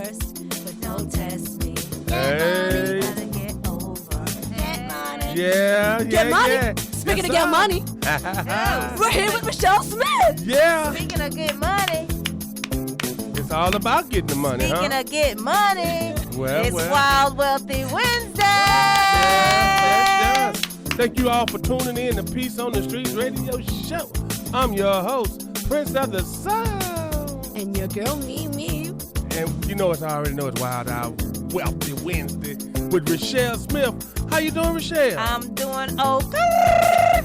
first, but don't test me. Hey. Gotta get over. Get money. Yeah. Get money. Yeah. Speaking of Yes, get sir. money, we're here with Reshell Smith. Yeah. Speaking of get money. It's all about getting the money, Speaking of get money. Well, it's well. Wild Wealthy Wednesday. Yes. Thank you all for tuning in to Peace on the Streets radio show. I'm your host, Prince of the Sound. And your girl, me. And you know, I already know it's Wild Out Wealthy Wednesday with Reshell Smith. How you doing, Reshell? I'm doing okay.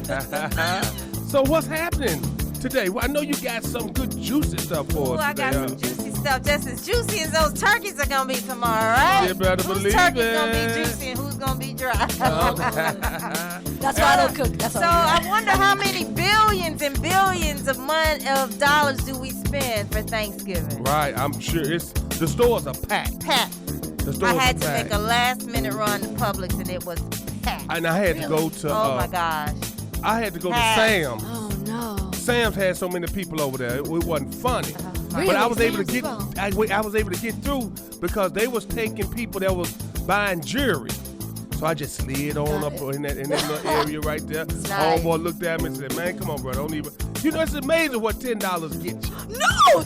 So what's happening today? Well, I know you got some good juicy stuff for Ooh, us I today. got some juicy stuff, just as juicy as those turkeys are gonna be tomorrow, right? You better whose believe turkey's it. gonna be juicy and who's gonna be dry? That's why I don't cook. That's So all. I wonder how many billions and billions of dollars do we spend for Thanksgiving? Right, I'm sure the stores are packed. Pat. The stores I had are to packed. make a last minute run to Publix and it was packed. And I had to go to. Oh my gosh. I had to go to Packed. Sam's. Oh no. Sam's had so many people over there. It wasn't funny. Really? But I was able to Sam's get. as well? I was able to get through because they was taking people that was buying jewelry. So I just slid on Got up it. in that little area right there. Nice. Homeboy looked at me and said, "Man, come on, bro, don't even." You know, it's amazing what $10 gets you. No,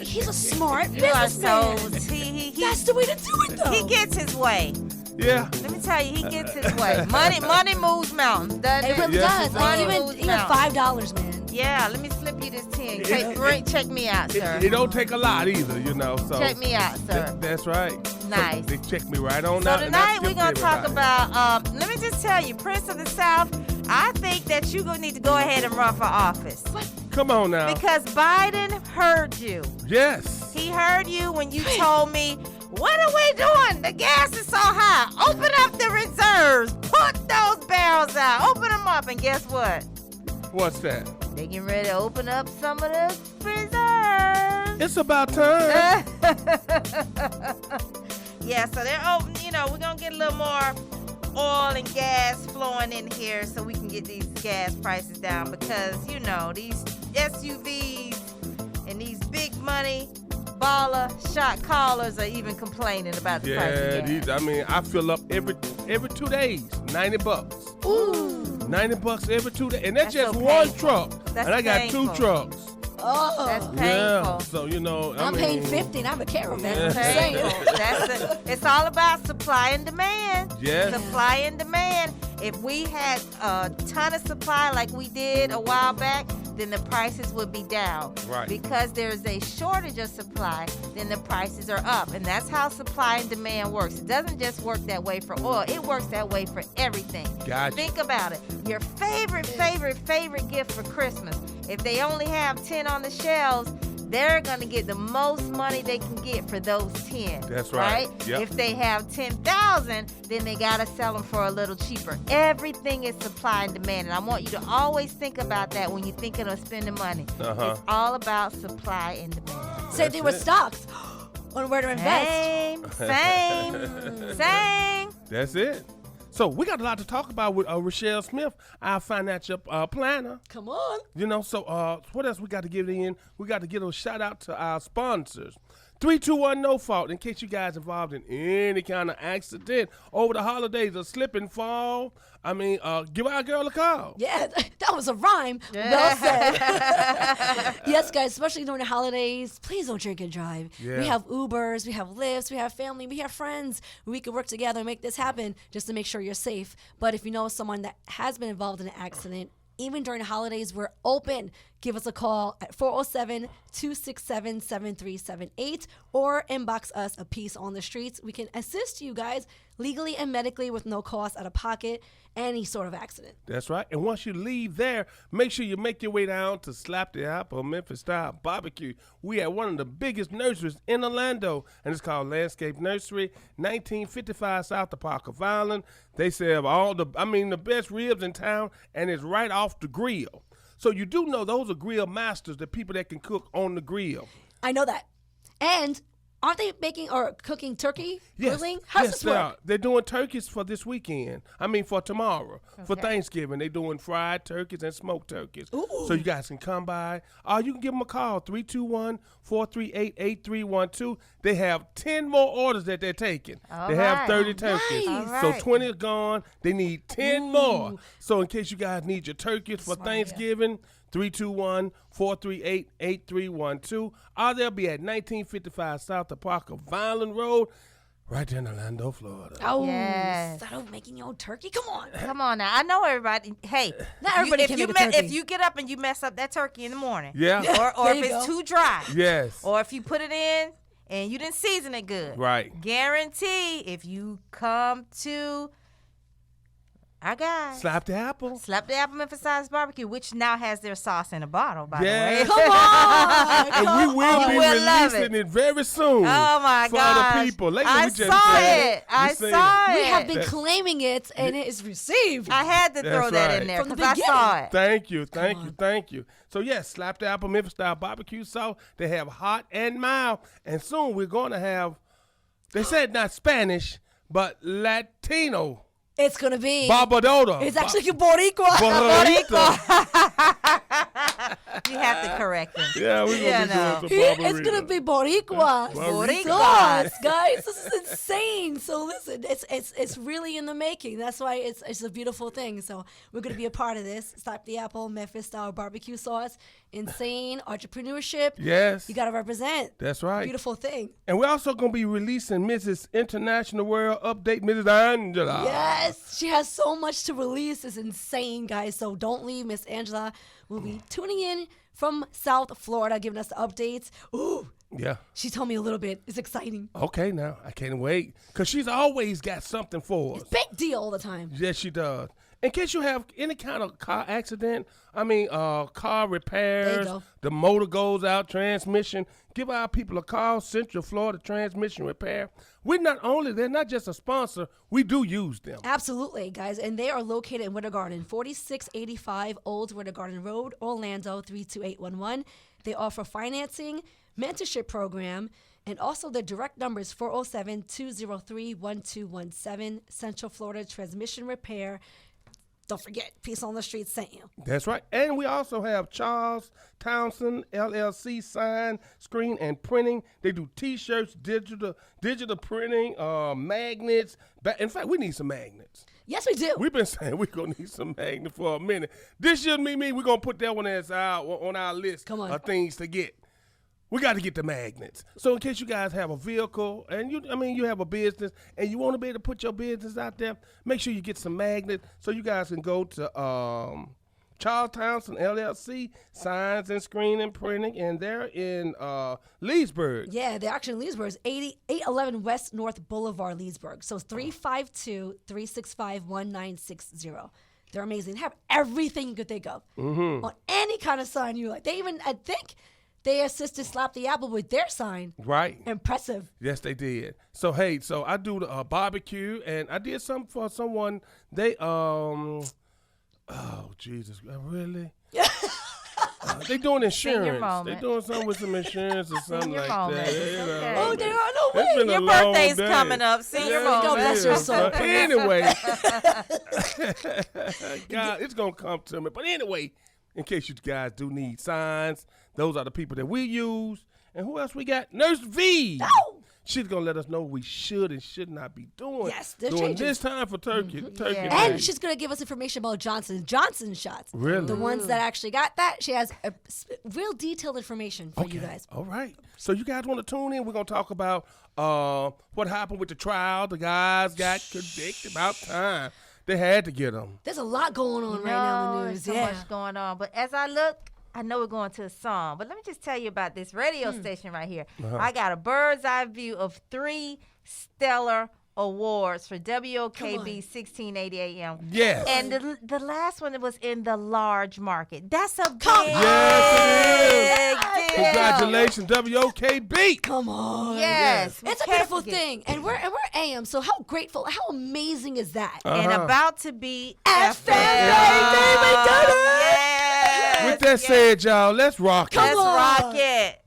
he's a smart You are businessman. so he That's the way to do it, though. he gets his way. Yeah. Let me tell you, he gets his way. Money moves mountains, doesn't It it? really Yes, does. it Like does. even $5, man. Yeah, let me slip you this 10. Check me out, sir. It don't take a lot either, you know. So Check me out, sir. That's right. Nice. So they check me right on So out. and I tonight we're tipped going to talk everybody. about, let me just tell you, Prince of the South, I think that you're going to need to go ahead and run for office. Come on now. Because Biden heard you. Yes. He heard you when you told me, what are we doing? The gas is so high. Open up the reserves. Put those barrels out. Open them up. And guess what? What's that? They getting ready to open up some of the reserves. It's about time. Yeah, so they're open. You know, we're going to get a little more oil and gas flowing in here so we can get these gas prices down because, you know, these SUVs and these big money baller shot callers are even complaining about the price of gas. I fill up every 2 days, $90. Ooh. $90 every 2 days. And that's That's just so one painful. truck. That's and I got painful. 2 trucks. Oh, That's painful. Yeah. So, you know, I'm paying $50 and I'm a caravan. That's I'm saying. painful. It's all about supply and demand. Yes. Supply and demand. If we had a ton of supply like we did a while back, then the prices would be down. Right. Because there's a shortage of supply, then the prices are up. And that's how supply and demand works. It doesn't just work that way for oil. It works that way for everything. Gotcha. Think about it. Your favorite gift for Christmas. If they only have 10 on the shelves, they're going to get the most money they can get for those 10. That's right. Yep. If they have 10,000, then they got to sell them for a little cheaper. Everything is supply and demand. And I want you to always think about that when you're thinking of spending money. Uh-huh. It's all about supply and demand. Same thing with stocks. On where to invest. Same. That's it. So we got a lot to talk about with Reshell Smith, our financial planner. Come on. You know, so what else we got to give in? We got to give a shout out to our sponsors. 321 No Fault, in case you guys involved in any kind of accident over the holidays, a slip and fall. Give our girl a call. Yeah, that was a rhyme. Well said. Yes, guys, especially during the holidays, please don't drink and drive. Yeah. We have Ubers, we have Lyfts, we have family, we have friends. We can work together and make this happen just to make sure you're safe. But if you know someone that has been involved in an accident, even during the holidays, we're open. Give us a call at 407-267-7378 or inbox us a Piece on the Streets. We can assist you guys legally and medically with no cost out of pocket, any sort of accident. That's right. And once you leave there, make sure you make your way down to Slap the Apple Memphis Style Barbecue. We have one of the biggest nurseries in Orlando, and it's called Landscape Nursery, 1955 South of Park of Island. They serve the best ribs in town, and it's right off the grill. So you do know those are grill masters, the people that can cook on the grill. I know that. And Aren't they making or cooking turkey? Yes, Grilling? How's yes, this they work? are. They're doing turkeys for this weekend. I mean, for tomorrow. For Okay. Thanksgiving, they're doing fried turkeys and smoked turkeys. Ooh. So you guys can come by. You can give them a call, 321-438-8312. They have 10 more orders that they're taking. All they have right. 30 turkeys. Nice. All So right. 20 is gone. They need 10 more. So in case you guys need your turkeys for Smart idea. Thanksgiving, 321-438-8312. Or they'll be at 1955 South of Parker Vineland Road, right there in Orlando, Florida. Oh, Yes. start out making your own turkey? Come on. Come on now. I know everybody. Hey, Not everybody if can you make a turkey. if you get up and you mess up that turkey in the morning, Yeah. or There if you it's go. too dry, Yes. or if you put it in and you didn't season it good, Right. guarantee if you come to our guys, Slap the apple. Slap the Apple Emphasized Barbecue, which now has their sauce in a bottle, by Yes. the way. Come on. And we will You be will love releasing it very soon. Oh my for gosh. the people. Lately, I we just saw said it. I We said saw We it. have been That- claiming it, and it is received. I had to throw That's that right. in there From the because I saw it. Thank you, on. thank you. So yes, Slap the Apple Memphis style barbecue sauce. They have hot and mild, and soon we're going to have. They said not Spanish, but Latino. It's going to be. Barbadoda. It's actually Boricua. Barbarita. You have to correct him. Yeah, we're Yeah, gonna be no. doing some It's going to be Boricua. Boricua. Sauce, guys. This is insane. So listen, it's really in the making. That's why it's a beautiful thing. So we're going to be a part of this. Slap the Apple Memphis style barbecue sauce. Insane entrepreneurship. Yes, You got to represent. that's right. Beautiful thing. And we're also gonna be releasing Mrs. International World Update, Mrs. Angela. Yes, she has so much to release. It's insane, guys. So don't leave. Miss Angela will be tuning in from South Florida, giving us the updates. Ooh, Yeah. she told me a little bit. It's exciting. Okay, now I can't wait because she's always got something for us. Big deal all the time. Yes, she does. In case you have any kind of car accident, car repairs, go. the motor goes out, transmission, give our people a call, Central Florida Transmission Repair. They're not just a sponsor, we do use them. Absolutely, guys. And they are located in Winter Garden, 4685 Old Winter Garden Road, Orlando, 32811. They offer financing, mentorship program, and also their direct number is 407-203-1217, Central Florida Transmission Repair. Don't forget, Peace on the Street sent you. That's right. And we also have Charles Townsend, LLC, sign, screen, and printing. They do T-shirts, digital printing, magnets. In fact, we need some magnets. Yes, we do. We've been saying we're going to need some magnets for a minute. This year, we're going to put that one as on our list Come on. of things to get. We got to get the magnets. So in case you guys have a vehicle and you have a business and you want to be able to put your business out there, make sure you get some magnets so you guys can go to Charles Townsend LLC, signs and screen and printing, and they're in Leesburg. Yeah, they're actually in Leesburg. It's 811 West North Boulevard, Leesburg. So it's 352-365-1960. They're amazing. They have everything you could think of on any kind of sign you like. They even, I think, they assisted Slap the Apple with their sign. Right. Impressive. Yes, they did. So I do the barbecue, and I did something for someone. They oh Jesus, really? They doing insurance. moment. They doing something with some insurance or something Senior like moment. that. It's you know. okay. Oh, there are no It's way. been a Your long birthday's day. coming up. Senior Yeah, moment. God bless it your is. soul. But anyway, God, it's gonna come to me. But anyway, in case you guys do need signs, those are the people that we use. And who else we got? Nurse V. Oh! She's gonna let us know what we should and should not be doing. Yes, there's during changes. this time for turkey. Turkey Yeah. And Day. she's going to give us information about Johnson shots. Really? The ones that actually got that. She has real detailed information for you guys. All right. So you guys want to tune in? We're gonna talk about what happened with the trial. The guys got convicted about time. They had to get them. There's a lot going on right now in the news. There's so Yeah. much going on. But as I look, I know we're going to a song, but let me just tell you about this radio station right here. I got a bird's eye view of 3 stellar awards for WOKB 1680 AM. Yes. And the last one was in the large market. That's a big Yes, deal. Congratulations, WOKB. Come on. Yes. It's a we beautiful can't forget. thing. And we're AM. So how grateful, how amazing is that? And about to be FM, Yes. With that said, y'all, let's rock it. Let's on. rock it.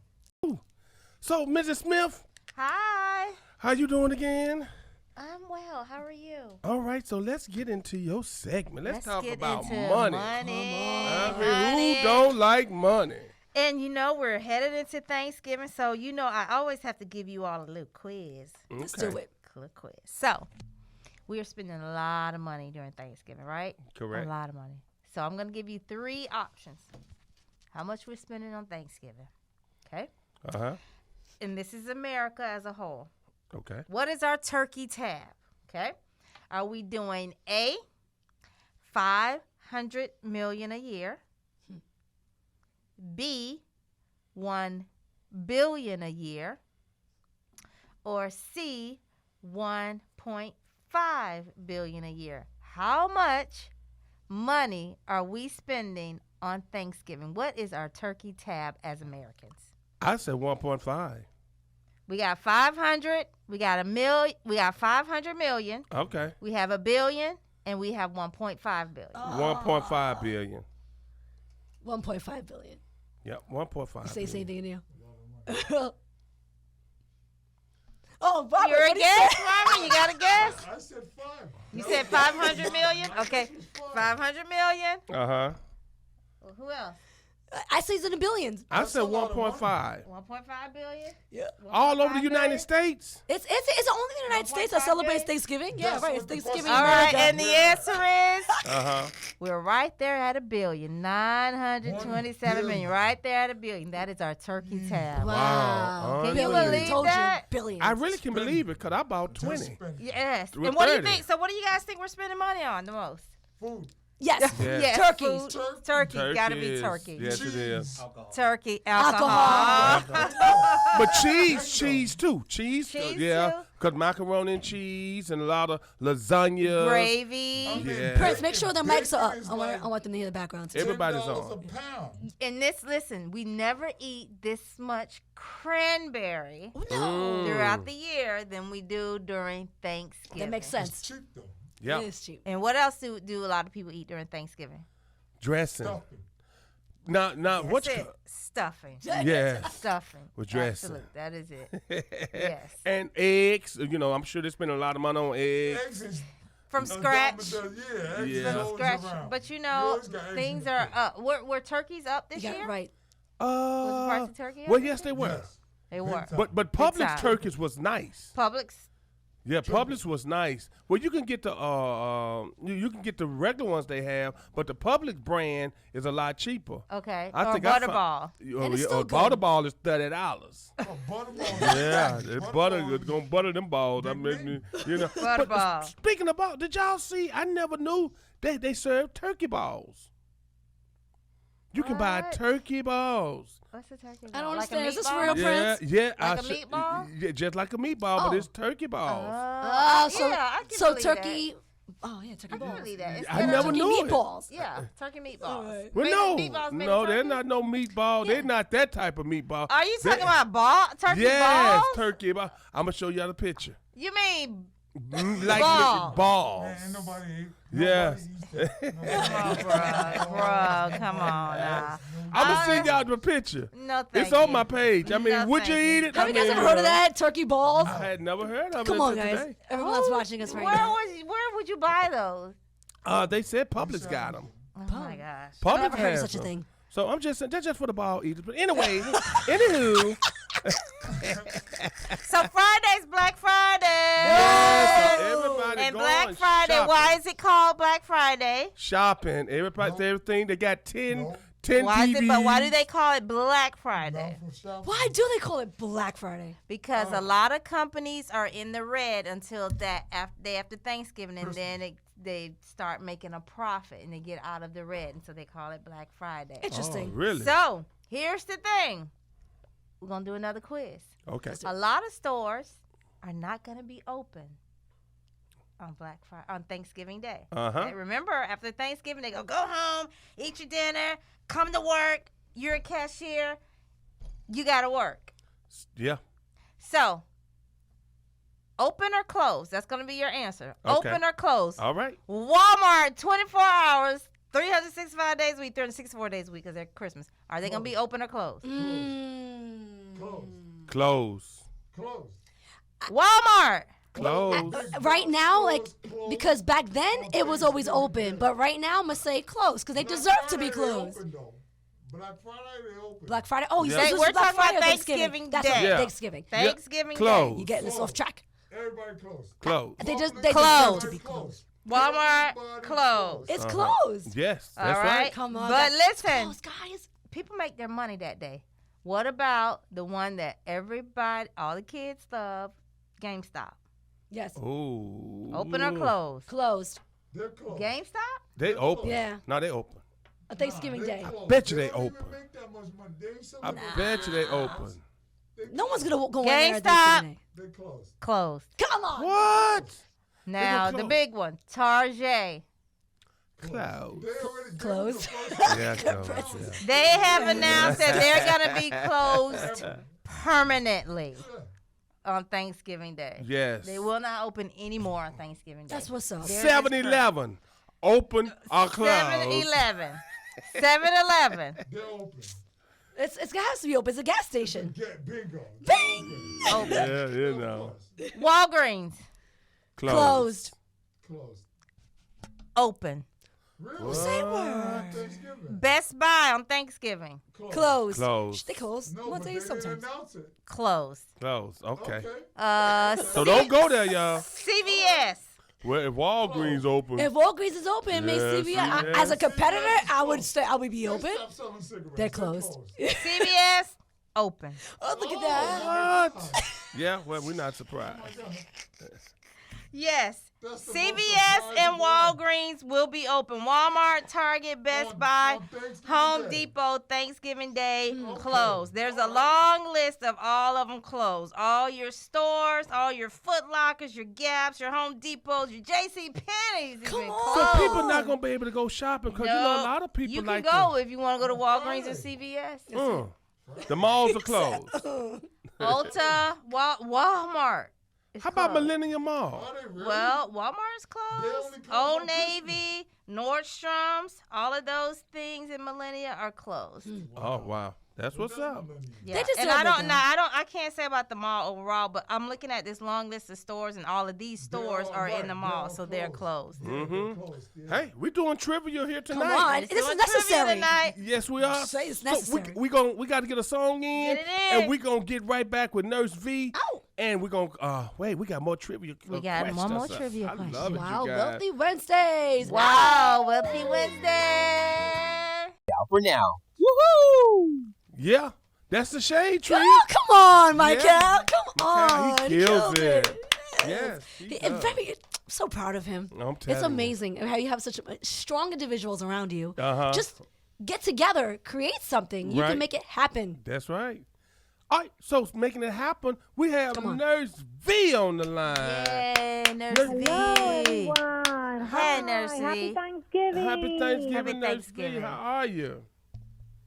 So, Mrs. Smith, Hi. How you doing again? I'm well. How are you? All right, so let's get into your segment. Let's talk get about into money. money. I mean, who don't like money? And we're headed into Thanksgiving, so I always have to give you all a little quiz. Let's do it. Little quiz. So, we are spending a lot of money during Thanksgiving, right? Correct. A lot of money. So, I'm going to give you 3 options. How much we're spending on Thanksgiving. Okay? Uh-huh. And this is America as a whole. Okay. What is our turkey tab? Okay. Are we doing A, 500 million a year, B, 1 billion a year, or C, 1.5 billion a year? How much money are we spending on Thanksgiving? What is our turkey tab as Americans? I said 1.5. We got 500, we got a million, we got 500 million, Okay. we have a billion, and we have 1.5 billion. 1.5 billion. 1.5 billion. Yep, 1.5 Say the same billion. thing in you. Oh, Bobby, You're a what do you guess, say? Mama? You got a guess? I said 5. You said 500 million? Okay, 500 million. Uh-huh. Well, who else? I say it's in the billions. I That's said a lot of 1.5. 1.5 billion? Yeah. All over the 1.5 United billion? States? It's only the United States that 1.5 celebrates billion? Thanksgiving. Yeah, That's right. what It's the Thanksgiving in All right, America. and the answer is Uh-huh. we're right there at a billion. 927 million. Right there at a billion. That is our turkey tab. Wow. Can you Billions. believe Told that? You, billions. I really can believe it because I bought 20. Yes. We're And what do you 30. think? So what do you guys think we're spending money on the most? Food. Yes. Yeah. Yes, Turkeys. food. Turkey. Gotta be Turkeys. turkey. Yes, it is. Turkey. Alcohol. Alcohol. But cheese too. Cheese, Cheese yeah. too? Because macaroni and cheese and a lot of lasagna. Gravy. Yeah. Prince, make sure the mics are up. Bacon is I like want them to hear the background too. Everybody's $10 on. a pound. And listen, we never eat this much cranberry Mm. throughout the year than we do during Thanksgiving. That makes It's sense. cheap though. Yeah. It is cheap. And what else do a lot of people eat during Thanksgiving? Dressing. Stuffing. Now, what? That's it. Stuffing. Yeah. Stuffing. With dressing. Absolute. That is it. Yes. And eggs. I'm sure they spend a lot of money on eggs. Eggs is From scratch. Yeah, eggs Yeah. is From always scratch. around. But You always got eggs in things the are fridge. up. Were turkeys up this You got year? it right. Was the price of turkey up Well, this yes, they year? were. Yes. They were. time. But Publix time. turkeys was nice. Publix. Yeah, Publix was nice. Well, you can get the you can get the regular ones they have, but the Publix brand is a lot cheaper. Okay. I or think I Butterball. And it's still good. Butterball is $30. Oh, Butterball. Yeah, it's butter. Butterball It's gonna butter them balls. I Big mean, But Butterball. speaking about, did y'all see? I never knew they serve turkey balls. You can buy What? turkey balls. What's a turkey ball? I don't Like a understand. Is this meatball? real? Yeah, Prince? yeah. Like a meatball? Yeah, just like a meatball, Oh. but it's turkey balls. So yeah, I can so believe turkey. Oh yeah, turkey That. I can balls. believe that. I Instead of never Turkey knew it. meatballs. Yeah, turkey meatballs. Right. Well, Made no, of meatballs made no, of they're turkey? not no meatball. Yeah. They're not that type of meatball. Are you They- talking about turkey Yes, balls? turkey ball. I'm gonna show y'all the picture. You mean Like Balls. balls. Man, ain't nobody eat. Yes. Nobody eats that. bro, come on now. I'm gonna send y'all the picture. No, thank It's on you. my page. I mean, No, would you thank you. eat it? Have you guys ever heard of that? Turkey balls? I had never heard of it Come on, until guys. today. Everyone's watching us right Where now. where would you buy those? They said Publix got them. Oh my gosh. I've Publix never heard of has such a them. thing. So I'm just saying, that's just for the ball eaters. But anyway, anywho, So Friday's Black Friday. yes, everybody And going Black Friday, shopping. why is it called Black Friday? Shopping. Everybody, Nope. everything. They got 10 Nope. 10 Why TVs. but why do they call it Black Friday? Not from shopping. Why do they call it Black Friday? Because a lot of companies are in the red until that day after Thanksgiving, and then they start making a profit and they get out of the red, and so they call it Black Friday. Interesting. Oh, really? So here's the thing: we're gonna do another quiz. Okay. A lot of stores are not gonna be open on Black Friday on Thanksgiving Day. Uh-huh. Okay, remember, after Thanksgiving, they go home, eat your dinner, come to work. You're a cashier. You gotta work. Yeah. So, open or close? That's gonna be your answer. Okay. Open or close? All right. Walmart, 24 hours, 365 days a week, 364 days a week because they're Christmas. Are they gonna be open or closed? Close. Close. Close. Walmart. Closed. Right now, like, Closed. because back then it was always open, but right now I'm gonna say closed because they deserve to be Friday they closed. open, though. Black Friday they open. Black Friday. Oh, Yeah. this Hey, was we're Black talking Friday about or Thanksgiving That's Day. what, Yeah. Thanksgiving. Thanksgiving Closed. Day. You getting us off track. Everybody closed. Closed. They just Closed. deserve to be closed. Walmart Everybody closed. It's closed. Yes, All that's right. right. Come on, But that's listen, closed, guys. people make their money that day. What about the one that everybody, all the kids love, GameStop? Yes, Ooh. Open or closed? closed. They're closed. GameStop? They open. Yeah. No, they open. A Thanksgiving Day. Closed. bet you they don't even open. make that much money. They ain't I selling bet you they open. No one's gonna go in there at GameStop. Thanksgiving Day. They closed. Closed. Come on. What? Now, the closed. big one, Target. Closed. They already gave Closed. the first Yeah, closed. Yeah. They have announced that they're going to be closed permanently on Thanksgiving Day. Yes. They will not open anymore on Thanksgiving Day. That's what's up. They're 7-Eleven. Open or closed. 7-Eleven. 7-Eleven. They're open. It has to be open. It's a gas station. Get bingo. Bing! Open. Yeah, you know. Walgreens. Closed. Closed. Open. Really? Say word. Thanksgiving. Best Buy on Thanksgiving. Closed. Closed. They closed. No, Once but a they year didn't sometimes. announce it. Closed. Closed. Okay. Okay. So don't go there, y'all. CVS. Well, if Walgreens open, If Walgreens is open, it makes Yes, CVS. yes. As a competitor, I would say I would be They open. stopped selling cigarettes. They're closed. CVS. Open. Oh, look at that. what? Yeah, well, we're not surprised. Yes. That's the most CVS surprising and one. Walgreens will be open. Walmart, Target, Best On Buy, Thanksgiving Home Day. Depot, Thanksgiving Day, Okay. closed. There's a All right. long list of all of them closed. All your stores, all your Foot Lockers, your Gaps, your Home Depots, your J.C. Penney's. Come So on. people not gonna be able to go shopping because you know a lot of people you can like go if you want to go to Walgreens or Friday. CVS. The malls are closed. Ulta, Walmart. is How about closed. Millennium Mall? Are they really? Well, Walmart's They closed. only close Old on Navy, Nordstrom's, all of those things in Millennia are closed. Oh wow, that's what's up. Yeah. They deserve and I it, don't though. now I can't say about the mall overall, but I'm looking at this long list of stores and all of these stores all are right. in the They're mall, all so they're closed. Mm-hmm. Hey, we doing trivia here Come tonight. on. Let's This do is a trivia necessary. tonight. Yes, we are. Say it's So necessary. we got to get a song in, Get it in. and we gonna get right back with Nurse V. Ow. And we're gonna wait. We got more trivia. We got one more questions. trivia I question. love it, Wow, you guys. Wealthy Wednesdays. Wow, Wealthy Wednesday. Out for now. Yeah, that's the shade tree. Oh, come on, Michael. Yeah. Come on. He kills killed it. Yes, he I'm does. so proud of him. I'm It's telling you. amazing how you have such strong individuals around you. Uh-huh. Just get together, create something. You Right. can make it happen. That's right. All right, so making it happen, we have Come on. Nurse V on the line. Yay, Nurse Hello, V. everyone. Hey, Hi. Nurse Happy V. Thanksgiving. Happy Thanksgiving, Happy Nurse Thanksgiving. V. How are you?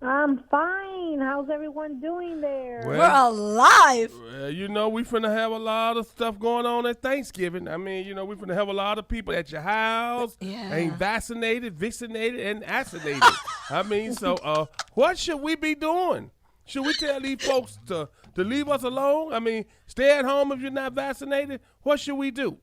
I'm fine. How's everyone doing there? Well, We're alive. Well, you know, we finna have a lot of stuff going on at Thanksgiving. I mean, you know, we finna have a lot of people at your house. Yeah. Ain't vaccinated, vaccinated, and vaccinated. I mean, so what should we be doing? Should we tell these folks to leave us alone? I mean, stay at home if you're not vaccinated. What should we do?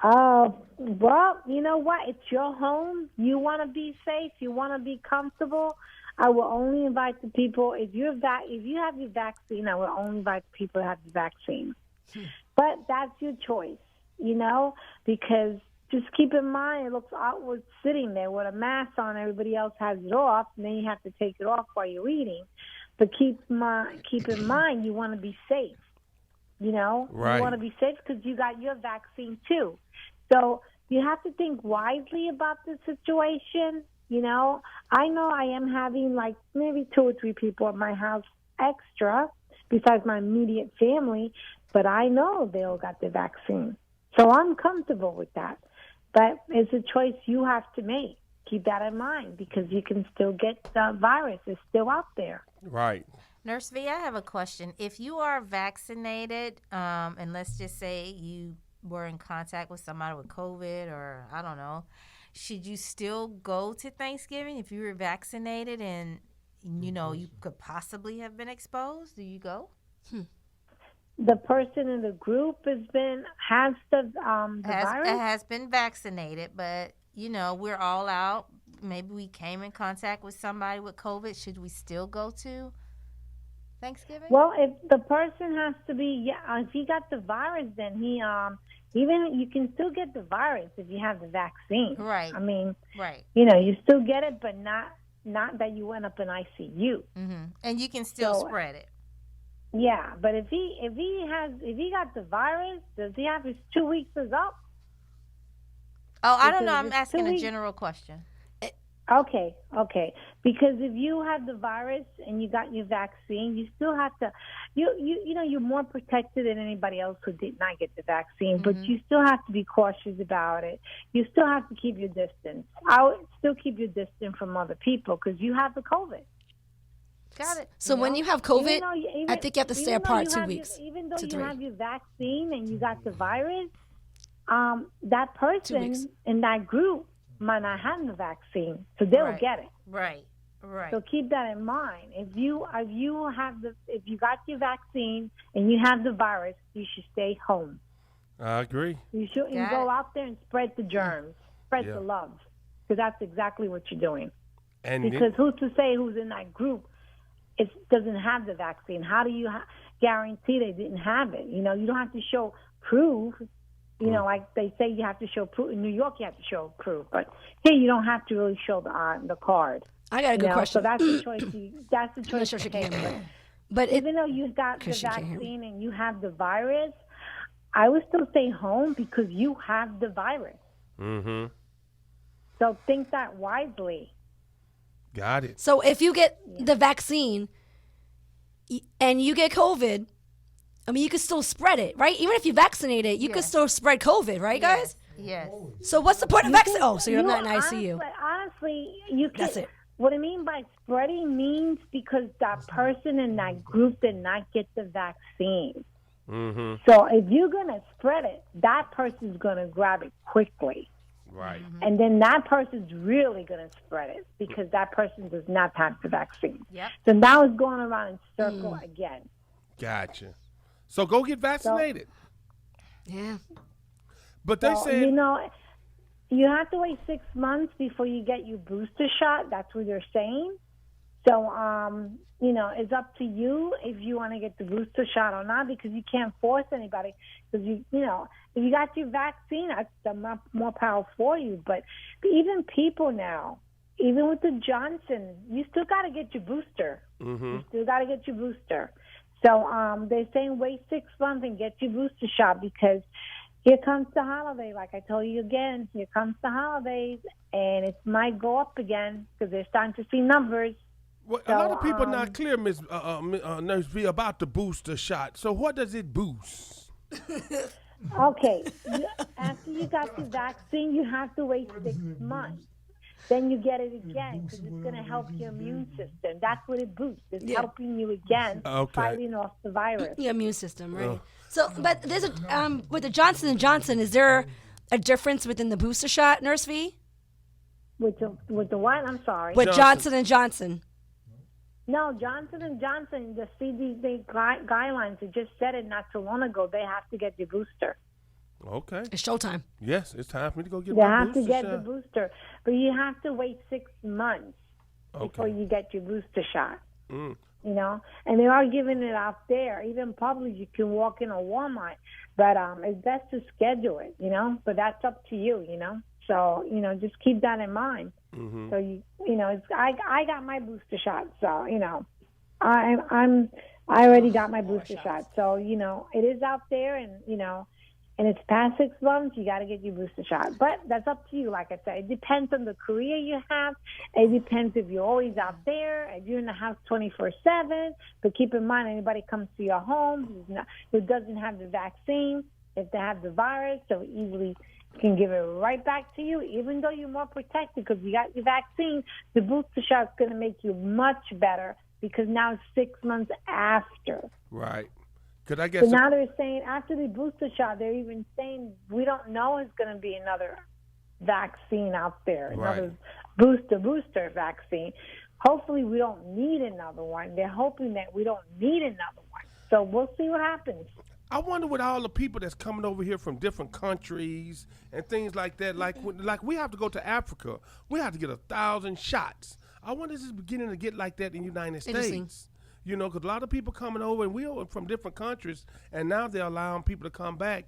Well, you know what? It's your home. You want to be safe. You want to be comfortable. I will only invite the people if you have your vaccine. I will only invite the people that have the vaccine. But that's your choice, you know, because just keep in mind it looks awkward sitting there with a mask on. Everybody else has it off, and then you have to take it off while you're eating. But keep in mind you want to be safe. You know, Right. You want to be safe because you got your vaccine too. So you have to think wisely about the situation. You know I am having like maybe 2 or 3 people at my house extra besides my immediate family, but I know they all got the vaccine. So I'm comfortable with that. But it's a choice you have to make. Keep that in mind because you can still get the virus. It's still out there. Right. Nurse V, I have a question. If you are vaccinated, and let's just say you were in contact with somebody with COVID or I don't know, should you still go to Thanksgiving if you were vaccinated and, you know, you could possibly have been exposed? Do you go? the person in the group has the virus? has been vaccinated, but we're all out. Maybe we came in contact with somebody with COVID. Should we still go to Thanksgiving? Well, if the person has to be, if he got the virus, then even you can still get the virus if you have the vaccine. Right. I mean, right. You still get it, but not that you went up in ICU. Mm-hmm. And you can still spread it. Yeah, but if he got the virus, does he have his 2 weeks is up? Oh, I don't know. Because I'm it's asking 2 a weeks. general question. Okay. Because if you had the virus and you got your vaccine, you still have to, you're more protected than anybody else who did not get the vaccine. But you still have to be cautious about it. You still have to keep your distance. I would still keep your distance from other people because you have the COVID. Got it. So when you have COVID, Even I think you have to stay apart 2 weeks. Even though to you 3. have your vaccine and you got the virus, that 2 person weeks. in that group might not have the vaccine, so they'll Right. get it. Right. So keep that in mind. If you got your vaccine and you have the virus, you should stay home. I agree. You shouldn't Got go it. out there and spread the germs, spread Yeah. the love, because that's exactly what you're doing. And Because who's to say who's in that group doesn't have the vaccine? How do you guarantee they didn't have it? You don't have to show proof. Like they say you have to show proof. In New York, you have to show proof. But here, you don't have to really show the card. I got a good question. So that's the choice. That's the I'm not choice sure to she can take. hear me. But Even though you got the Because she can't hear me. vaccine and you have the virus, I would still stay home because you have the virus. Mm-hmm. So think that wisely. Got it. So if you get the vaccine and you get COVID, I mean, you can still spread it, right? Even if you vaccinate it, you can Yes. still spread COVID, right, guys? Yes. So what's the point of vaccine? Oh, so you're not in ICU. Honestly, you can. That's it. What I mean by spreading means because that person in that group did not get the vaccine. Mm-hmm. So if you're going to spread it, that person's going to grab it quickly. Right. And then that person's really going to spread it because that person does not have the vaccine. Yep. So now it's going around in circle again. Gotcha. So go get vaccinated. Yeah. But they So, said you have to wait 6 months before you get your booster shot. That's what they're saying. So, it's up to you if you want to get the booster shot or not because you can't force anybody. Because, if you got your vaccine, that's more power for you. But even people now, even with the Johnson, you still got to get your booster. You still got to get your booster. So they're saying wait 6 months and get your booster shot because here comes the holiday. Like I told you again, here comes the holidays, and it might go up again because they're starting to see numbers. well, a lot of people not clear, Miss Nurse V, about the booster shot. So what does it boost? Okay, after you got the vaccine, you have to wait 6 months. Then you get it again because it's going to help your immune system. That's what it boosts. It's helping you again, fighting off the virus. Your immune system, right? So, but there's with the Johnson & Johnson, is there a difference within the booster shot, Nurse V? With the what? I'm sorry. With Johnson. Johnson & Johnson. No, Johnson & Johnson, the CDC guidelines, they just said it not too long ago. They have to get the booster. Okay. It's showtime. Yes, it's time for me to go get They my have booster to get shot. the booster. But you have to wait 6 months before Okay. you get your booster shot. Mm. And they are giving it out there. Even public, you can walk in a Walmart. But it's best to schedule it, But that's up to you, So, just keep that in mind. Mm-hmm. So, I got my booster shot. So, I already got my booster shot. So, it is out there and it's past 6 months, you got to get your booster shot. But that's up to you, like I said. It depends on the career you have. It depends if you're always out there, if you're in the house 24/7. But keep in mind, anybody comes to your home who doesn't have the vaccine, if they have the virus, so easily can give it right back to you, even though you're more protected because you got your vaccine. The booster shot's going to make you much better because now it's 6 months after. Right. Could I So guess? now they're saying after the booster shot, they're even saying we don't know it's going to be another vaccine out there, another booster vaccine. Hopefully we don't need another one. They're hoping that we don't need another one. So we'll see what happens. I wonder with all the people that's coming over here from different countries and things like that. Like we have to go to Africa. We have to get 1,000 shots. I wonder if it's beginning to get like that in the United Interesting. States. You know, because a lot of people coming over, and we are from different countries, and now they're allowing people to come back.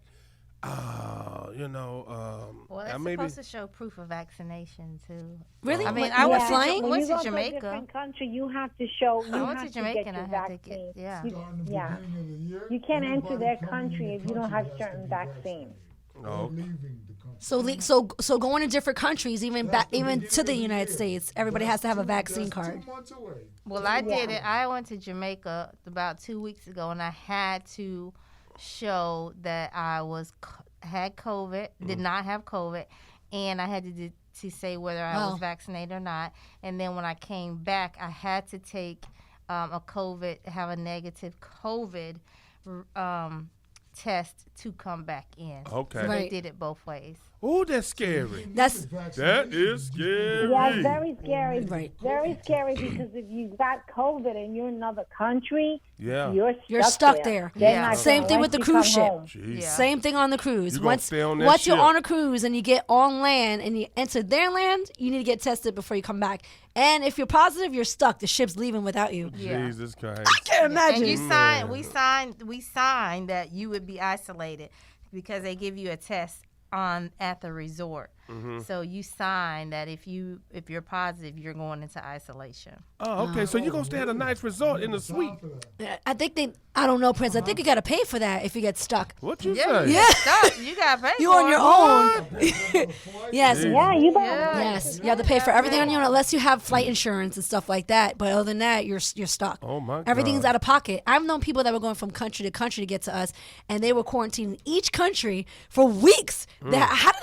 Well, it's maybe supposed to show proof of vaccination too. Really? I mean, When I you went were to flying? When went you to go to a Jamaica. different country, you have to show. You I went have to Jamaica get and your I had to vaccine. get, yeah. Starting the Yeah. beginning of the year, You can't enter anybody their coming in country the if you don't country have has to certain be vaccines. vaccinated. Oh. Or leaving the country. So going to different countries, even That's back, the even beginning to the of United year. States, everybody has to have a vaccine That's card. 2 months away. Well, I did Yeah. it. I went to Jamaica about 2 weeks ago, and I had to show that I had COVID, did not have COVID, and I had to say whether I Wow. was vaccinated or not. And then when I came back, I had to take have a negative COVID test to come back in. Okay. So Right. they did it both ways. Oh, that's scary. That's That is scary. Yeah, it's very scary. Right. Very scary because if you got COVID and you're in another country, Yeah. you're stuck there. They're Yeah. not Same gonna thing let with the you cruise come ship. home. Jeez. Yeah. Same thing on the cruise. You gonna stay on that once you're ship. on a cruise and you get on land and you enter their land, you need to get tested before you come back. And if you're positive, you're stuck. The ship's leaving without you. Yeah. Jesus Christ. Can't imagine. And you signed. We signed that you would be isolated because they give you a test at the resort. So you sign that if you're positive, you're going into isolation. Oh, okay. So you're gonna stay at a nice resort in the suite. I think I don't know, Prince. I think you got to pay for that if you get stuck. What you Yeah, say? Yeah. Stuck. You got to pay You for on it. your own. Yes. Yeah, you better. Yes, you have to pay for everything on your own unless you have flight insurance and stuff like that. But other than that, you're stuck. Oh, my God. Everything's out of pocket. I've known people that were going from country to country to get to us, and they were quarantined in each country for weeks.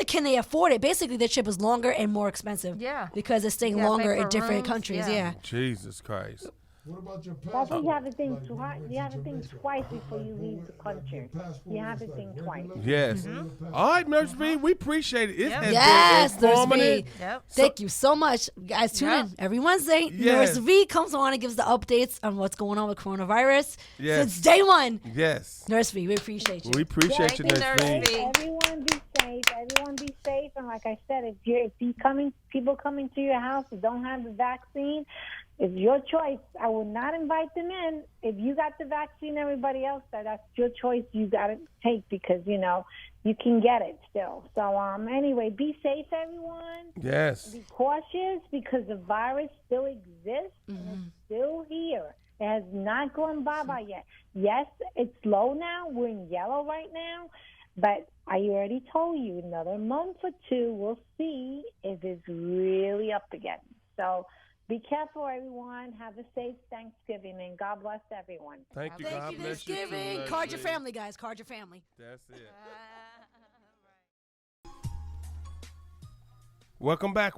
Can they afford it? Basically, their trip is longer and more expensive. Yeah. because they're staying You gotta longer pay in for different rooms, countries. yeah. Yeah. Jesus Christ. What about your That's passport? why you have to think Like, twice. when You have to think Jamaica, twice before you leave the country. your passport You have to is like think twice. regular? Yes. All right, Nurse B, we appreciate it. It Yep. has Yes, been Nurse informative. V. Yep. Thank you so much. Guys, tune Yep. in every Wednesday. Yes. Nurse V comes on and gives the updates on what's going on with coronavirus Yes. since day one. Yes. Nurse V, we appreciate you. We appreciate you, Thank you, Nurse B. Nurse B. Everyone be safe. Everyone be safe. And like I said, if people coming to your house who don't have the vaccine, it's your choice. I will not invite them in. If you got the vaccine, everybody else, that's your choice. You got to take because you can get it still. So anyway, be safe, everyone. Yes. Be cautious because the virus still exists and it's still here. It has not gone bye-bye yet. Yes, it's low now. We're in yellow right now. But I already told you, another month or two, we'll see if it's really up again. So be careful, everyone. Have a safe Thanksgiving, and God bless everyone. Thank you. Thank God you, bless you too, Thanksgiving. Nurse Card your B. family, guys. Card your family. That's it. Welcome back,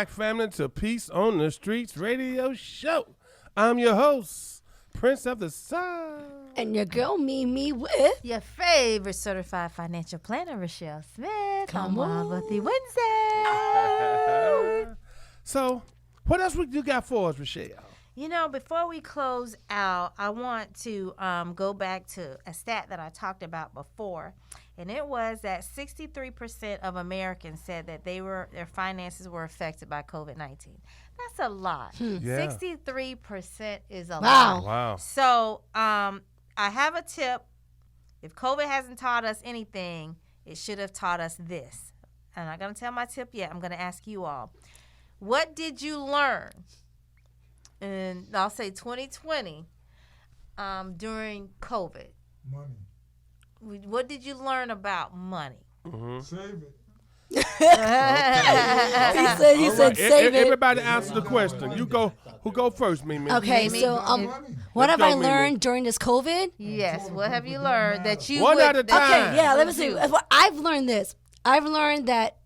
family, to Peace on the Streets radio show. I'm your host, Prince of the Sun. And your girl, me with. Your favorite certified financial planner, Reshell Smith. Come on on. Birthday Wednesday. So, what else you got for us, Reshell? Before we close out, I want to go back to a stat that I talked about before, and it was that 63% of Americans said that their finances were affected by COVID-19. That's a lot. Yeah. 63% is a Wow. lot. Wow. So I have a tip. If COVID hasn't taught us anything, it should have taught us this. I'm not going to tell my tip yet. I'm going to ask you all. What did you learn? And I'll say 2020 during COVID. Money. What did you learn about money? Save it. He said, All right, save it. Everybody answer the question. You go. Who go first, Mimi? Okay, Mimi. so Money. what Let's have I go, Mimi. learned during this COVID? Yes. What have you learned that you One would, at a time. Okay, yeah, let me Would see. you? Well, I've learned this. I've learned that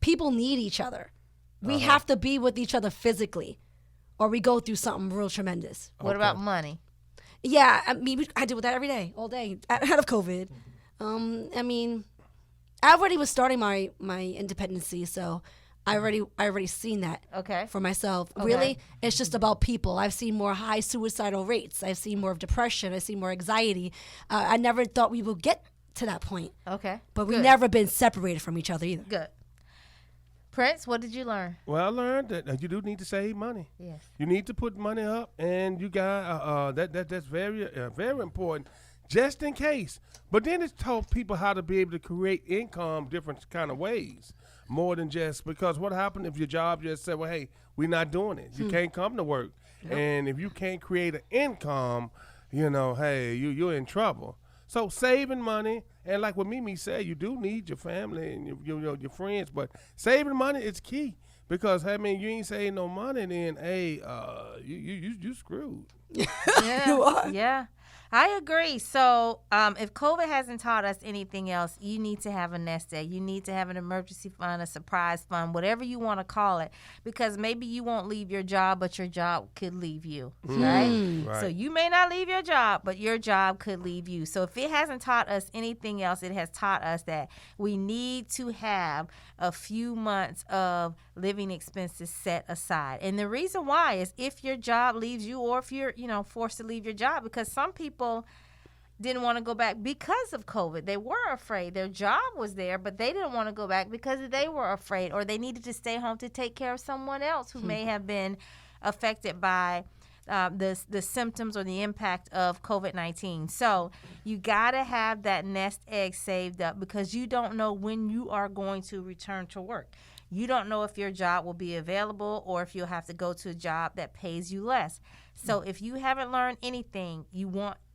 people need each other. We have to be with each other physically, or we go through something real tremendous. What about money? Yeah, I mean, I deal with that every day, all day, out of COVID. I mean, I already was starting my independency, so I already seen that Okay. for myself. Okay. Really, it's just about people. I've seen more high suicidal rates. I've seen more of depression. I've seen more anxiety. I never thought we would get to that point, Okay. but we've Good. never been separated from each other either. Good. Prince, what did you learn? Well, I learned that you do need to save money. Yes. You need to put money up, and you got that's very very important, just in case. But then it's taught people how to be able to create income different kind of ways, more than just because what happened if your job just said, well, hey, we're not doing it. You can't come to work, and if you can't create an income, hey, you're in trouble. So saving money, and like what Mimi said, you do need your family and your friends, but saving money is key because you ain't saving no money, then you screwed. Yeah. You are. Yeah. I agree. So if COVID hasn't taught us anything else, you need to have a nest egg. You need to have an emergency fund, a surprise fund, whatever you want to call it, because maybe you won't leave your job, but your job could leave you, right? Right. So you may not leave your job, but your job could leave you. So if it hasn't taught us anything else, it has taught us that we need to have a few months of living expenses set aside. And the reason why is if your job leaves you, or if you're, forced to leave your job, because some people didn't want to go back because of COVID. They were afraid. Their job was there, but they didn't want to go back because they were afraid, or they needed to stay home to take care of someone else who may have been affected by the symptoms or the impact of COVID-19. So you got to have that nest egg saved up because you don't know when you are going to return to work. You don't know if your job will be available or if you'll have to go to a job that pays you less. So if you haven't learned anything,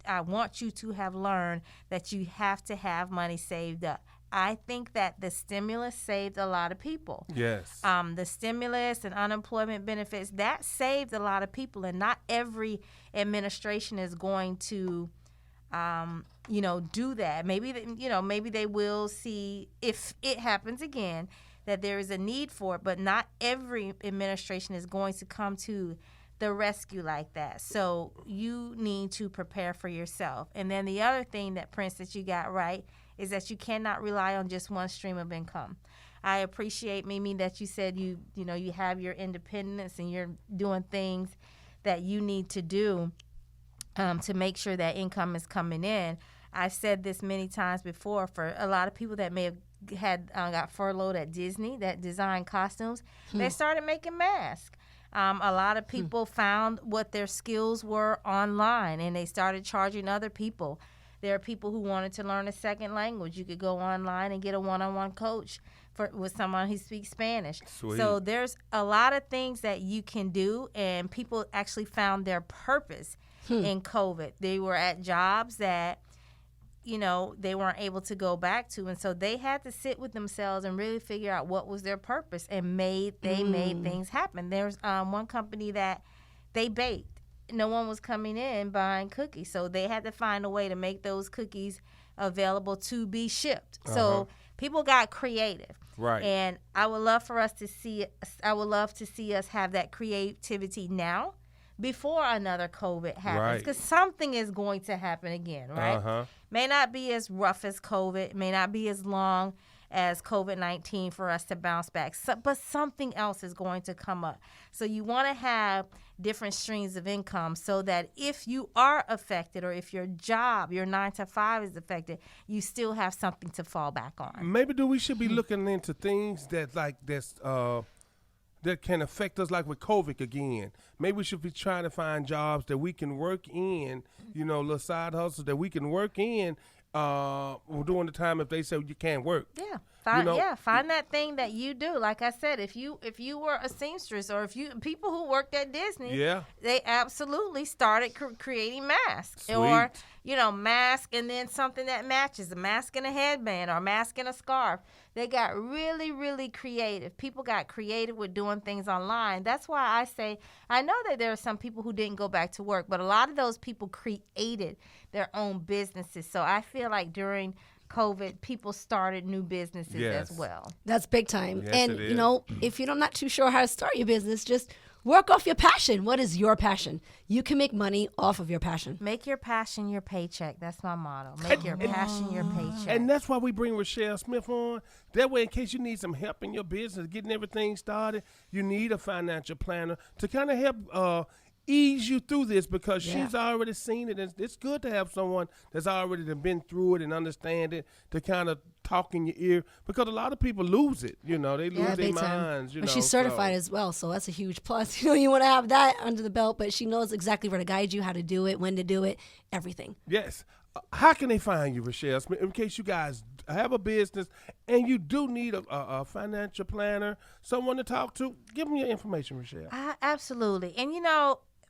I want you to have learned that you have to have money saved up. I think that the stimulus saved a lot of people. Yes. The stimulus and unemployment benefits, that saved a lot of people, and not every administration is going to do that. Maybe they will see if it happens again that there is a need for it, but not every administration is going to come to the rescue like that. So you need to prepare for yourself. And then the other thing that, Prince, that you got right is that you cannot rely on just one stream of income. I appreciate, Mimi, that you said you have your independence and you're doing things that you need to do to make sure that income is coming in. I've said this many times before, for a lot of people that may have got furloughed at Disney that designed costumes, they started making masks. A lot of people found what their skills were online, and they started charging other people. There are people who wanted to learn a second language. You could go online and get a one-on-one coach with someone who speaks Spanish. Sweet. So there's a lot of things that you can do, and people actually found their purpose in COVID. They were at jobs that they weren't able to go back to. And so they had to sit with themselves and really figure out what was their purpose, and made things happen. There's one company that they baked. No one was coming in buying cookies. So they had to find a way to make those cookies available to be shipped. So people got creative. Right. And I would love to see us have that creativity now, before another COVID happens, Right. because something is going to happen again, right? May not be as rough as COVID, may not be as long as COVID-19 for us to bounce back, but something else is going to come up. So you want to have different streams of income so that if you are affected, or if your job, your 9 to 5 is affected, you still have something to fall back on. Maybe we should be looking into things that can affect us, like with COVID again. Maybe we should be trying to find jobs that we can work in, little side hustles that we can work in during the time if they say you can't work. Yeah. Find that thing that you do. Like I said, if you were a seamstress, or people who worked at Disney, they absolutely started creating masks. Sweet. Or mask and then something that matches, a mask and a headband, or a mask and a scarf. They got really, really creative. People got creative with doing things online. That's why I say, I know that there are some people who didn't go back to work, but a lot of those people created their own businesses. So I feel like during COVID, people started new businesses as well. That's big time. Yes, and it is. if you're not too sure how to start your business, just Work off your passion. What is your passion? You can make money off of your passion. Make your passion your paycheck. That's my motto. Make your passion your paycheck. And that's why we bring Reshell Smith on. That way, in case you need some help in your business, getting everything started, you need a financial planner to kind of help ease you through this, because she's already seen it. It's good to have someone that's already been through it and understand it to kind of talk in your ear, because a lot of people lose it. They lose their big time. minds. And she's certified as well, so that's a huge plus. You want to have that under the belt, but she knows exactly where to guide you, how to do it, when to do it, everything. Yes. How can they find you, Reshell Smith, in case you guys have a business and you do need a financial planner, someone to talk to? Give them your information, Reshell. Absolutely. And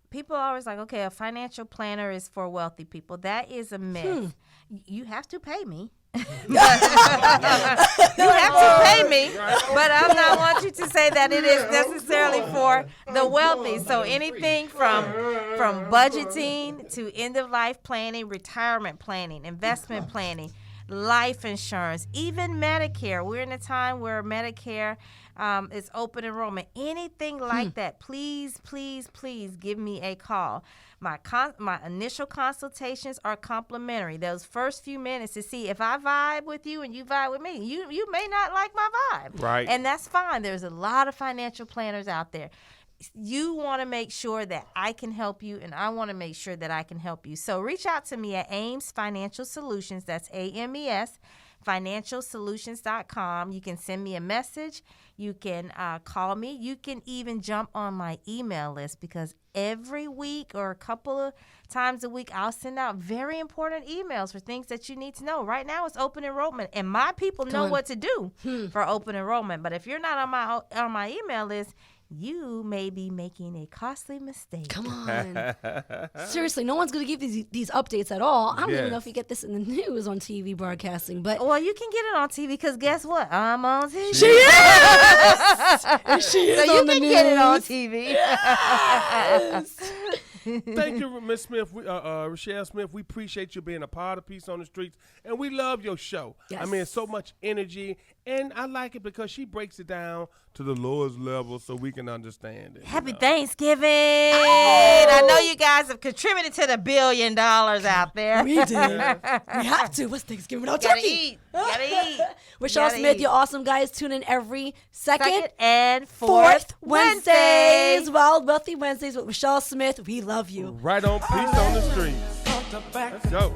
people are always like, okay, a financial planner is for wealthy people. That is a myth. You have to pay me. You have to pay me, but I'm not want you to say that it is necessarily for the wealthy. So anything from budgeting to end of life planning, retirement planning, investment planning, life insurance, even Medicare. We're in a time where Medicare is open enrollment. Anything like that, please, please, please give me a call. My initial consultations are complimentary. Those first few minutes to see if I vibe with you and you vibe with me. You may not like my vibe. Right. And that's fine. There's a lot of financial planners out there. You want to make sure that I can help you, and I want to make sure that I can help you. So reach out to me at Ames Financial Solutions. That's AMES, financialsolutions.com. You can send me a message. You can call me. You can even jump on my email list, because every week or a couple of times a week, I'll send out very important emails for things that you need to know. Right now, it's open enrollment, and my people know what to do for open enrollment. But if you're not on my email list, you may be making a costly mistake. Come on. Seriously, no one's going to give these updates at all. I don't even know if you get this in the news on TV broadcasting. But well, you can get it on TV, because guess what? I'm on TV. She is! And she is So on you the can get it on news. TV. Yes. Thank you, Miss Smith. Reshell Smith, we appreciate you being a part of Peace on the Streets, and we love your show. Yes. I mean, it's so much energy, and I like it because she breaks it down to the lowest level so we can understand it. Happy Thanksgiving. I know you guys have contributed to the $1 billion out there. We did. We have to. What's Thanksgiving without Gotta turkey? eat. Gotta eat. Reshell Gotta Smith, eat. you're awesome, guys. Tune in every second and fourth Wednesday. Wednesdays. Wild Wealthy Wednesdays with Reshell Smith. We love you. Right on Peace on the Streets. Let's go.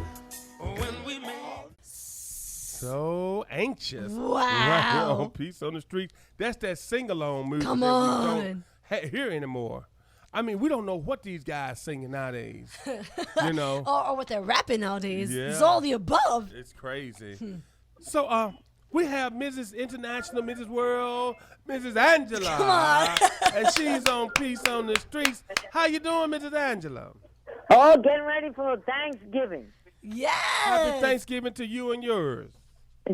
So anxious. Wow. Right on Peace on the Streets. That's that sing-along music Come that on. we don't hear anymore. I mean, we don't know what these guys singing nowadays. Or what they're rapping nowadays. Yeah. It's all the above. It's crazy. So, we have Mrs. International, Mrs. World, Mrs. Angela. Come on. And she's on Peace on the Streets. How you doing, Mrs. Angela? Oh, getting ready for Thanksgiving. Yes. Happy Thanksgiving to you and yours.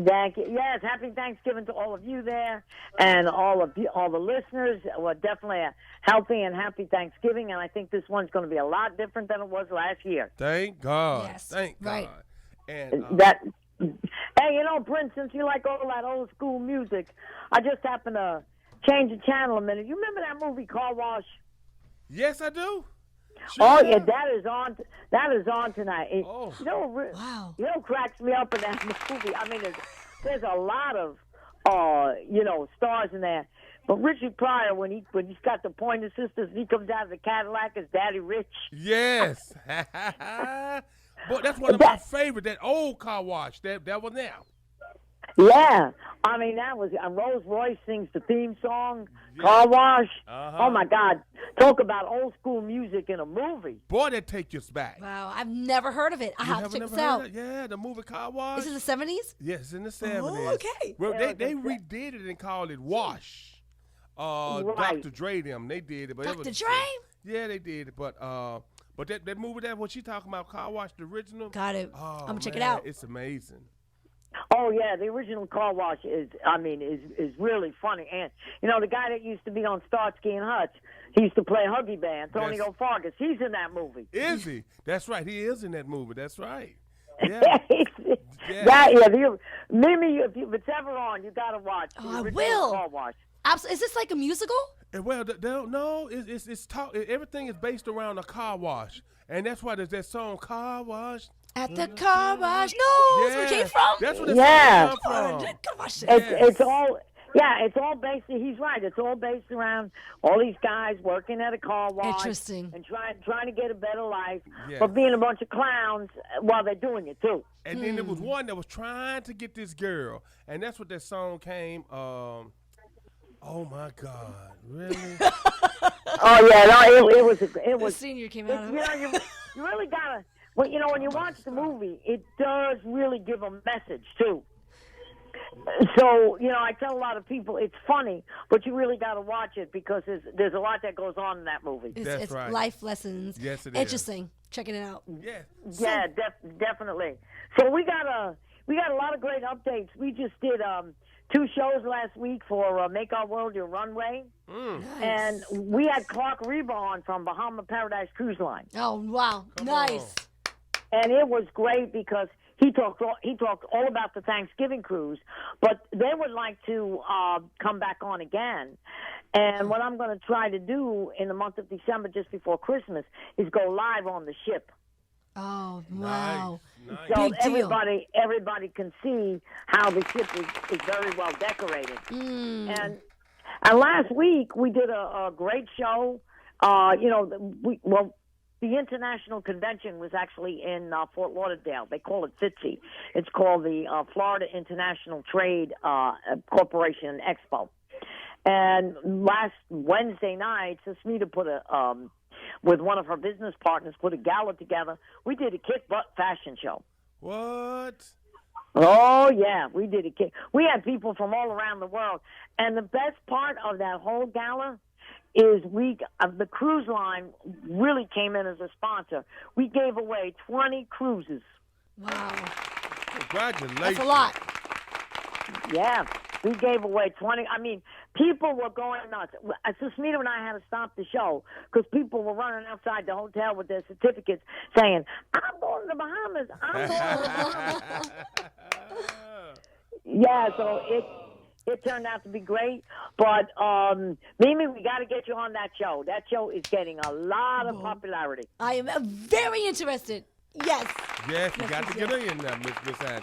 Thank you. Yes, happy Thanksgiving to all of you there, and all the listeners. Well, definitely a healthy and happy Thanksgiving, and I think this one's going to be a lot different than it was last year. Thank God. Yes, Thank right. God. And Hey, Prince, since you like all that old school music, I just happened to change the channel a minute. You remember that movie Car Wash? yes, I do. Oh Sure. yeah, that is on. That is on tonight. Oh. Wow. Cracks me up in that movie. I mean, there's a lot of stars in there. But Richard Pryor, when he's got the Pointer Sisters, he comes out of the Cadillac as Daddy Rich. Yes. Boy, that's one of my favorite. That old Car Wash. That one there. Yeah, I mean that was Rolls Royce sings the theme song, Yeah. Car Wash. Uh-huh. Oh my God, talk about old school music in a movie. Boy, that take us back. Wow. I've never heard of it. I have to check this out. Yeah, the movie Car Wash. This is the 70s? Yes, in the 70s. okay. Well, Yeah, they redid it and called it Wash. Right. Dr. Dre them, they did it. But Dr. it was, Dre? Yeah, they did it. But that movie there, what she talking about, Car Wash, the original. Got it. Oh, I'm going to check it man, out. It's amazing. Oh yeah, the original Car Wash is really funny. And the guy that used to be on Starsky and Hutch, he used to play Huggy Bear, Tony Yes. Fargus. He's in that movie. Is he? That's right. He is in that movie. That's right. Yeah. Mimi, if it's ever on, you gotta watch. Oh, the I original will. Car Wash. Is this like a musical? Well, no, it's talk. Everything is based around a car wash, and that's why there's that song "Car Wash." At the car wash. No, that's where it came from. That's where the Yeah. song come from. Come on, shit. It's all. Yeah, it's all based. He's right. It's all based around all these guys working at a car wash. Interesting. And trying to get a better life, Yeah. but being a bunch of clowns while they're doing it too. And then there was one that was trying to get this girl, and that's what that song came. Oh my God, really? Oh yeah, no, it was The senior came out of you it. know, you really gotta. Well, you know, when you watch the movie, it does really give a message too. So, you know, I tell a lot of people it's funny, but you really got to watch it because there's a lot that goes on in that movie. It's right. life lessons. Yes, it is. Interesting. Checking it out. Yeah. Yeah, definitely. So we got a lot of great updates. We just did 2 shows last week for Make Our World Your Runway, and we had Clark Reba on from Bahama Paradise Cruise Line, Oh, wow. Nice. and it was great because he talked all about the Thanksgiving cruise, but they would like to come back on again. And what I'm going to try to do in the month of December, just before Christmas, is go live on the ship. Oh, wow. Nice. So Big deal. everybody can see how the ship is very well decorated. And last week we did a great show. The international convention was actually in Fort Lauderdale. They call it FITCI. It's called the Florida International Trade Corporation Expo. And last Wednesday night, Sasmita put with one of her business partners, put a gala together. We did a kick butt fashion show. What? Oh yeah, we did a kick. We had people from all around the world, and the best part of that whole gala is the cruise line really came in as a sponsor. We gave away 20 cruises. Wow. Congratulations. That's a lot. Yeah, we gave away 20. I mean, people were going nuts. Susmita and I had to stop the show because people were running outside the hotel with their certificates saying, I'm going to the Bahamas. I'm going to the Bahamas. Yeah, so it turned out to be great. But, Mimi, we got to get you on that show. That show is getting a lot of popularity. I am very interested. Yes. Yes, you got to get her in there, Miss Angela.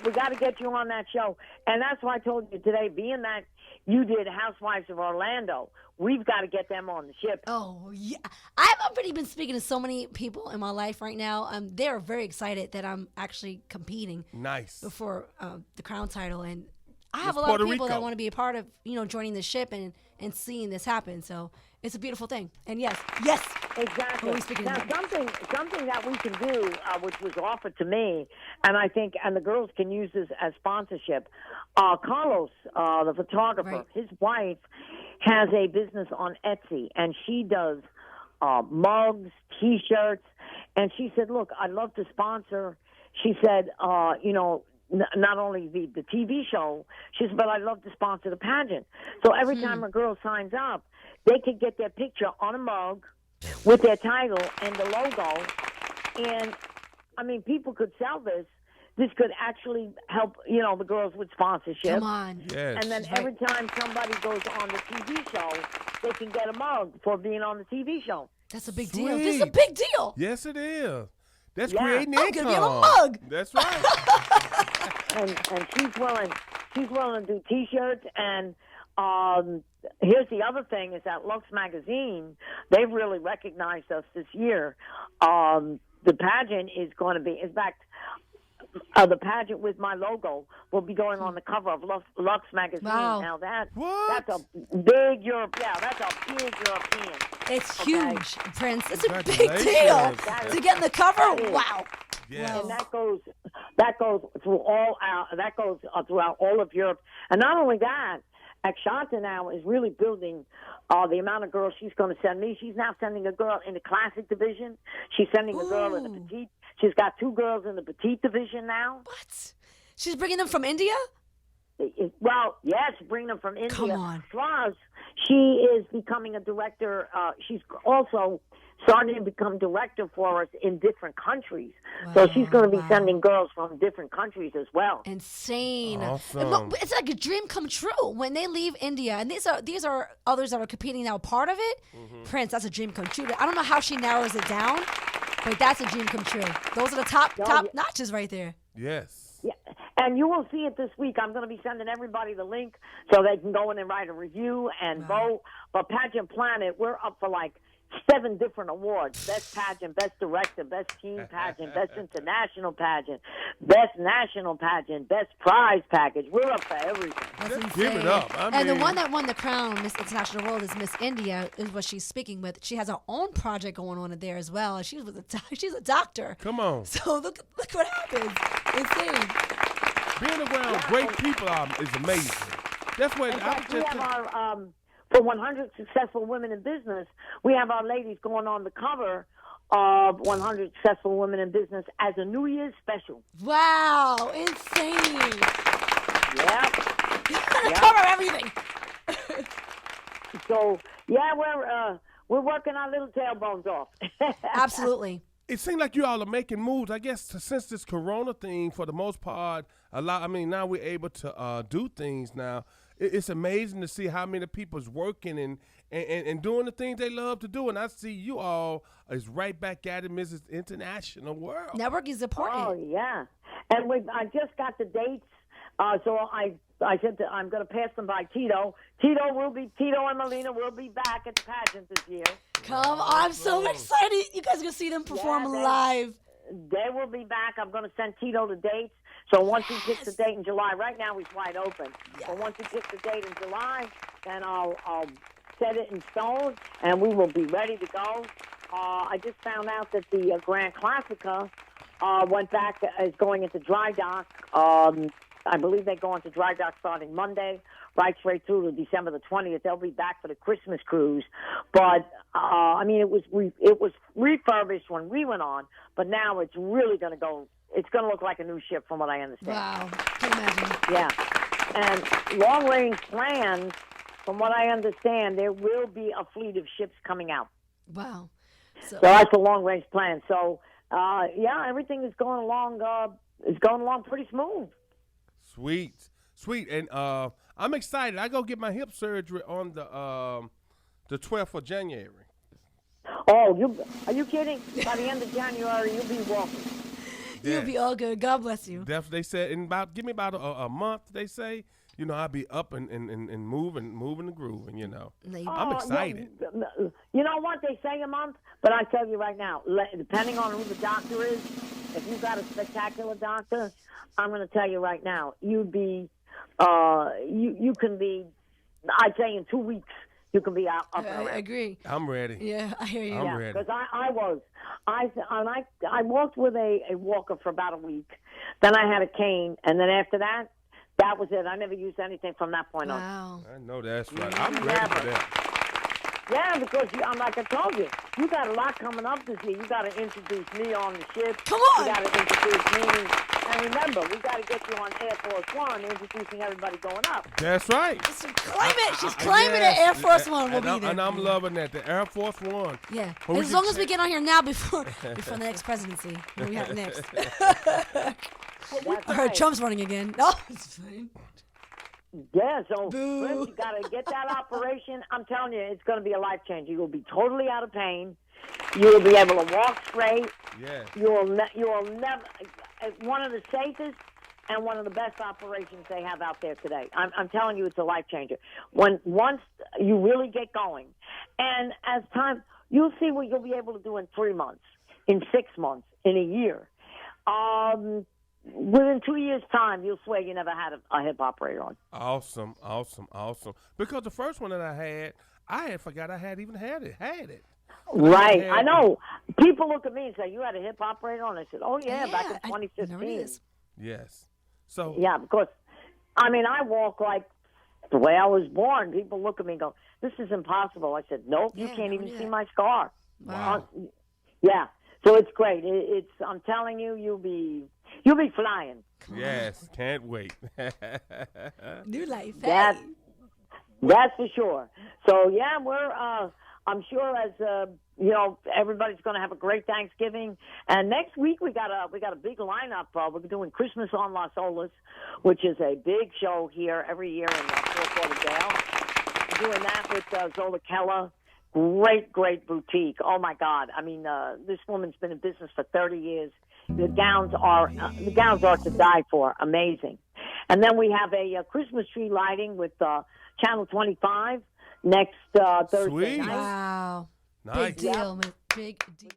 We got to get you on that show. And that's why I told you today, being that you did Housewives of Orlando, we've got to get them on the ship. Oh, yeah. I've already been speaking to so many people in my life right now. They're very excited that I'm actually competing Nice. for the crown title. And I have It's a lot Puerto of people Rico. that want to be a part of, joining the ship and seeing this happen. So it's a beautiful thing. And yes. Exactly. Always speaking Now, of something that we can do, which was offered to me, and I think, and the girls can use this as sponsorship. Carlos, the photographer, Right. his wife has a business on Etsy, and she does mugs, T-shirts, and she said, "Look, I'd love to sponsor." She said, not only the TV show, she said, but I'd love to sponsor the pageant. So every time a girl signs up, they could get their picture on a mug with their title and the logo. And, I mean, people could sell this. This could actually help, the girls with sponsorship. Come on. Yes. And then every time somebody goes on the TV show, they can get a mug for being on the TV show. That's a big Sweet. deal. This is a big deal. Yes, it is. That's Yeah. creating I'm income. gonna be on a mug. That's right. And she's willing to do T-shirts. And here's the other thing is that Lux Magazine, they've really recognized us this year. The pageant is going to be, in fact, the pageant with my logo will be going on the cover of Lux Magazine. Wow. Now that's What? a big that's a big European. It's Okay. huge, Prince. It's a big deal. Congratulations. To get in the cover, That is. wow. Yes. And that goes throughout all of Europe. And not only that, Akshanta now is really building the amount of girls she's going to send me. She's now sending a girl in the classic division. She's sending a girl in the petite. She's got 2 girls in the petite division now. What? She's bringing them from India? Well, yes, bring them from India. Come on. Plus, she is becoming a director. She's also starting to become director for us in different countries. So she's going to be sending girls from different countries as well. Insane. Awesome. It's like a dream come true when they leave India. And these are others that are competing now. Part of it, Prince, that's a dream come true. I don't know how she narrows it down, but that's a dream come true. Those are the top notches right there. Yes. Yeah, and you will see it this week. I'm going to be sending everybody the link so they can go in and write a review and vote. But Pageant Planet, we're up for like 7 different awards: Best Pageant, Best Director, Best Team Pageant, Best International Pageant, Best National Pageant, Best Prize Package. We're up for everything. That's Just give it up. And the one that won the crown, Miss International World, is Miss India, is what she's speaking with. She has her own project going on in there as well. And she's a doctor. Come on. So look what happens. Insane. Being around great people is amazing. That's what In I fact, we just. have our for 100 Successful Women in Business, we have our ladies going on the cover of 100 Successful Women in Business as a New Year's special. Wow. Insane. Yeah. Cover everything. So, yeah, we're working our little tailbones off. Absolutely. It seems like you all are making moves. I guess since this Corona thing, for the most part, now we're able to do things now. It's amazing to see how many people's working and doing the things they love to do. And I see you all is right back at it, Mrs. International World. Networking is important. Oh, yeah. And I just got the dates. So I said I'm going to pass them by Tito. Tito and Melina will be back at the pageant this year. Come on, I'm so excited. You guys are going to see them perform live. They will be back. I'm going to send Tito the dates. So once he gets the date in July, right now he's wide open. But once he gets the date in July, then I'll set it in stone, and we will be ready to go. I just found out that the Grand Classica went back, is going into dry dock. I believe they go into dry dock starting Monday, right straight through to December the 20th. They'll be back for the Christmas cruise. But, it was refurbished when we went on, but now it's really going to go. It's going to look like a new ship from what I understand. Wow. Can imagine. Yeah. And long-range plans, from what I understand, there will be a fleet of ships coming out. Wow. So that's a long-range plan. So, everything is going along pretty smooth. Sweet. And I'm excited. I go get my hip surgery on the 12th of January. Oh, are you kidding? By the end of January, you'll be walking. You'll be all good. God bless you. They said give me about a month. They say, I'll be up and moving and grooving. I'm excited. You know what? They say a month, but I tell you right now, depending on who the doctor is, if you've got a spectacular doctor, I'm going to tell you right now, you'd be, you can be, I'd say in 2 weeks. You can be up and around. I agree. I'm ready. Yeah, I hear you. I'm ready. Because I walked with a walker for about a week. Then I had a cane, and then after that was it. I never used anything from that point on. Wow. I know that's right. I'm ready for that. Yeah, because like I told you, you got a lot coming up this year. You got to introduce me on the ship. Come on. You got to introduce me. And remember, we got to get you on Air Force One, introducing everybody going up. That's right. Claim it. She's claiming it. Air Force One will be there. And I'm loving that. The Air Force One. Yeah. As long as we get on here now before the next presidency. What we have next. I heard Trump's running again. No, it's fine. Yeah, so Chris, you got to get that operation. I'm telling you, it's going to be a life changer. You'll be totally out of pain. You'll be able to walk straight. Yes. You will never. One of the safest and one of the best operations they have out there today. I'm telling you, it's a life changer. Once you really get going, and as time, you'll see what you'll be able to do in 3 months, in 6 months, in a year. Within 2 years' time, you'll swear you never had a hip operator on. Awesome. Because the first one that I had forgot I had even had it. Right. I know. People look at me and say, you had a hip operator on? I said, oh, yeah, back in 2015. Yes. So. Yeah, because, I walk like the way I was born. People look at me and go, this is impossible. I said, nope, you can't even see my scar. Wow. Yeah. So it's great. I'm telling you, you'll be flying. Yes, can't wait. New life. That's for sure. So yeah, I'm sure as everybody's going to have a great Thanksgiving. And next week we got a big lineup. We're doing Christmas on Las Olas, which is a big show here every year in Fort Lauderdale. We're doing that with Zola Keller. Great boutique. Oh my God! I mean, this woman's been in business for 30 years. The gowns are to die for. Amazing. And then we have a Christmas tree lighting with Channel 25 next Thursday Sweet. night. Wow. Nice. Big deal, Big deal.